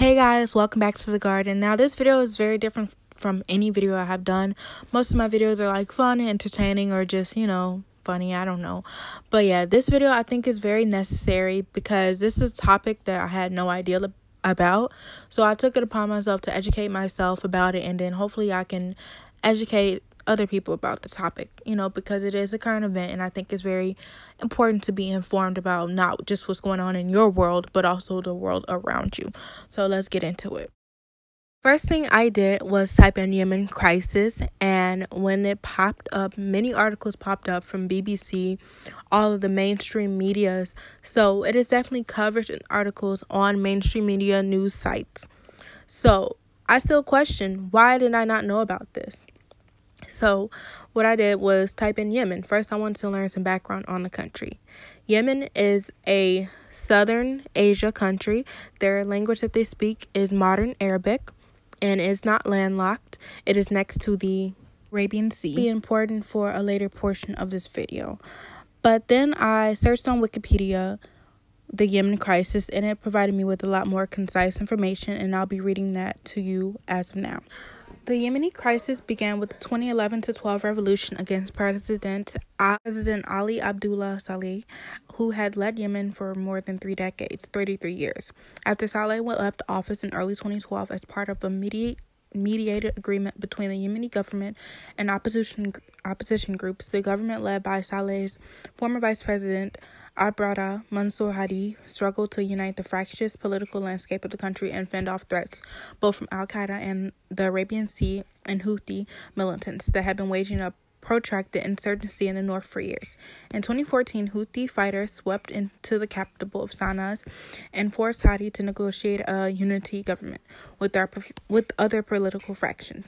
Hey guys, welcome back to the garden. Now this video is very different from any video I have done. Most of my videos are like fun, entertaining, or just, funny. I don't know. But yeah, this video I think is very necessary because this is a topic that I had no idea about. So I took it upon myself to educate myself about it, and then hopefully I can educate other people about the topic, because it is a current event, and I think it's very important to be informed about not just what's going on in your world, but also the world around you. So let's get into it. First thing I did was type in Yemen crisis, and when it popped up, many articles popped up from BBC, all of the mainstream medias. So it is definitely covered in articles on mainstream media news sites. So I still question, why did I not know about this? So what I did was type in Yemen. First, I wanted to learn some background on the country. Yemen is a southern Asia country. Their language that they speak is modern Arabic and is not landlocked. It is next to the Arabian Sea. Be important for a later portion of this video. But then I searched on Wikipedia the Yemen crisis, and it provided me with a lot more concise information, and I'll be reading that to you as of now. The Yemeni crisis began with the 2011-12 revolution against President Ali Abdullah Saleh, who had led Yemen for more than 3 decades, 33 years. After Saleh left office in early 2012 as part of a mediated agreement between the Yemeni government and opposition groups, the government led by Saleh's former vice president Abrada Mansour Hadi struggled to unite the fractious political landscape of the country and fend off threats both from Al-Qaeda and the Arabian Sea and Houthi militants that had been waging a protracted insurgency in the north for years. In 2014, Houthi fighters swept into the capital of Sana'a and forced Hadi to negotiate a unity government with other political factions.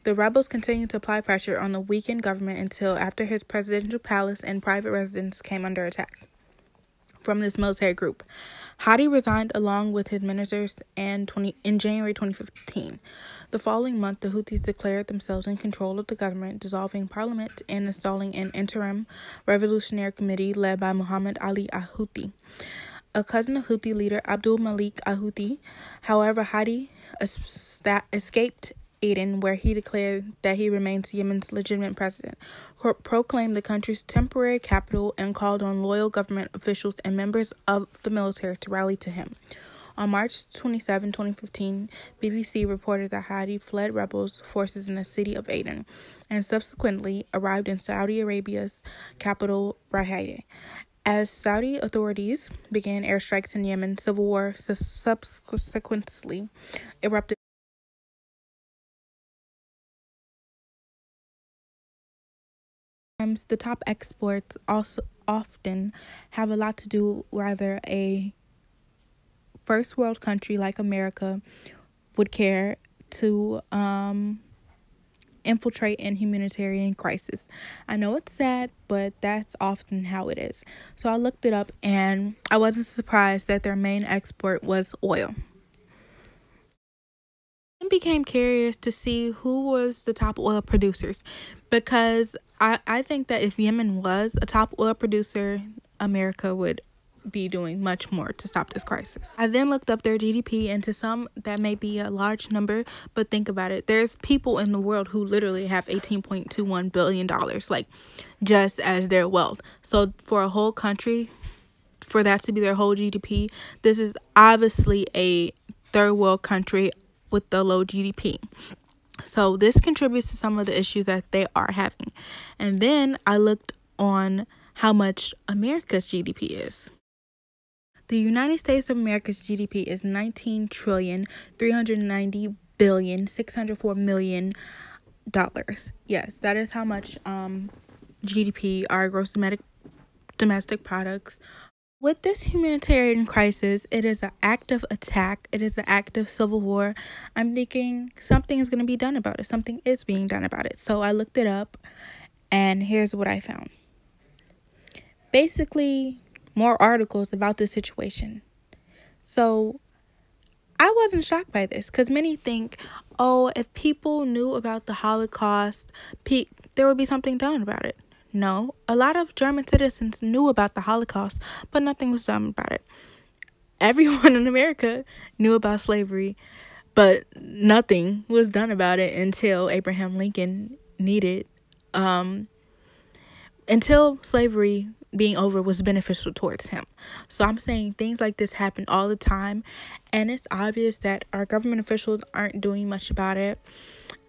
The rebels continued to apply pressure on the weakened government until after his presidential palace and private residence came under attack from this military group. Hadi resigned along with his ministers in January 2015. The following month, the Houthis declared themselves in control of the government, dissolving parliament and installing an interim revolutionary committee led by Muhammad Ali al-Houthi, a cousin of Houthi leader Abdul Malik al-Houthi. However, Hadi escaped Aden, where he declared that he remains Yemen's legitimate president, proclaimed the country's temporary capital, and called on loyal government officials and members of the military to rally to him. On March 27, 2015, BBC reported that Hadi fled rebels forces in the city of Aden and subsequently arrived in Saudi Arabia's capital, Riyadh. As Saudi authorities began airstrikes in Yemen, civil war subsequently erupted. The top exports also often have a lot to do whether a first world country like America would care to infiltrate in humanitarian crisis. I know it's sad, but that's often how it is. So I looked it up, and I wasn't surprised that their main export was oil. I became curious to see who was the top oil producers, because I think that if Yemen was a top oil producer, America would be doing much more to stop this crisis. I then looked up their GDP, and to some that may be a large number, but think about it. There's people in the world who literally have $18.21 billion, like just as their wealth. So for a whole country, for that to be their whole GDP, this is obviously a third world country with the low GDP. So this contributes to some of the issues that they are having. And then I looked on how much America's GDP is. The United States of America's GDP is $19,390,604,000,000. Yes, that is how much GDP, our gross domestic products. With this humanitarian crisis, it is an active attack. It is an active civil war. I'm thinking something is going to be done about it. Something is being done about it. So I looked it up, and here's what I found. Basically, more articles about this situation. So I wasn't shocked by this, because many think, oh, if people knew about the Holocaust, there would be something done about it. No, a lot of German citizens knew about the Holocaust, but nothing was done about it. everyone in America knew about slavery, but nothing was done about it until Abraham Lincoln needed, until slavery being over was beneficial towards him. So I'm saying things like this happen all the time, and it's obvious that our government officials aren't doing much about it.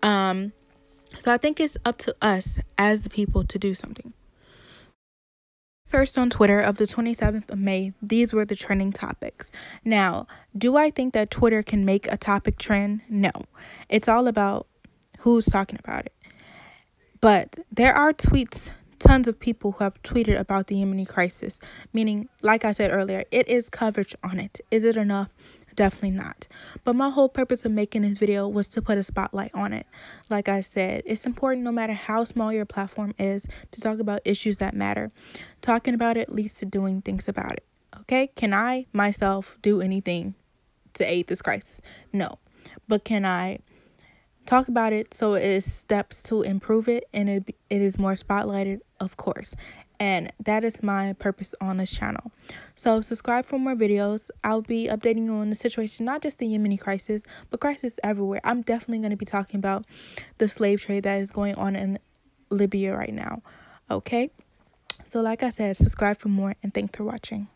So I think it's up to us as the people to do something. Searched on Twitter of the 27th of May, these were the trending topics. Now, do I think that Twitter can make a topic trend? No. It's all about who's talking about it. But there are tweets, tons of people who have tweeted about the Yemeni crisis, meaning, like I said earlier, it is coverage on it. Is it enough? Definitely not. But my whole purpose of making this video was to put a spotlight on it. Like I said, it's important, no matter how small your platform is, to talk about issues that matter. Talking about it leads to doing things about it. Okay? Can I myself do anything to aid this crisis? No. But can I talk about it so it is steps to improve it, and it is more spotlighted? Of course. And that is my purpose on this channel. So subscribe for more videos. I'll be updating you on the situation, not just the Yemeni crisis, but crisis everywhere. I'm definitely going to be talking about the slave trade that is going on in Libya right now. Okay? So like I said, subscribe for more, and thanks for watching.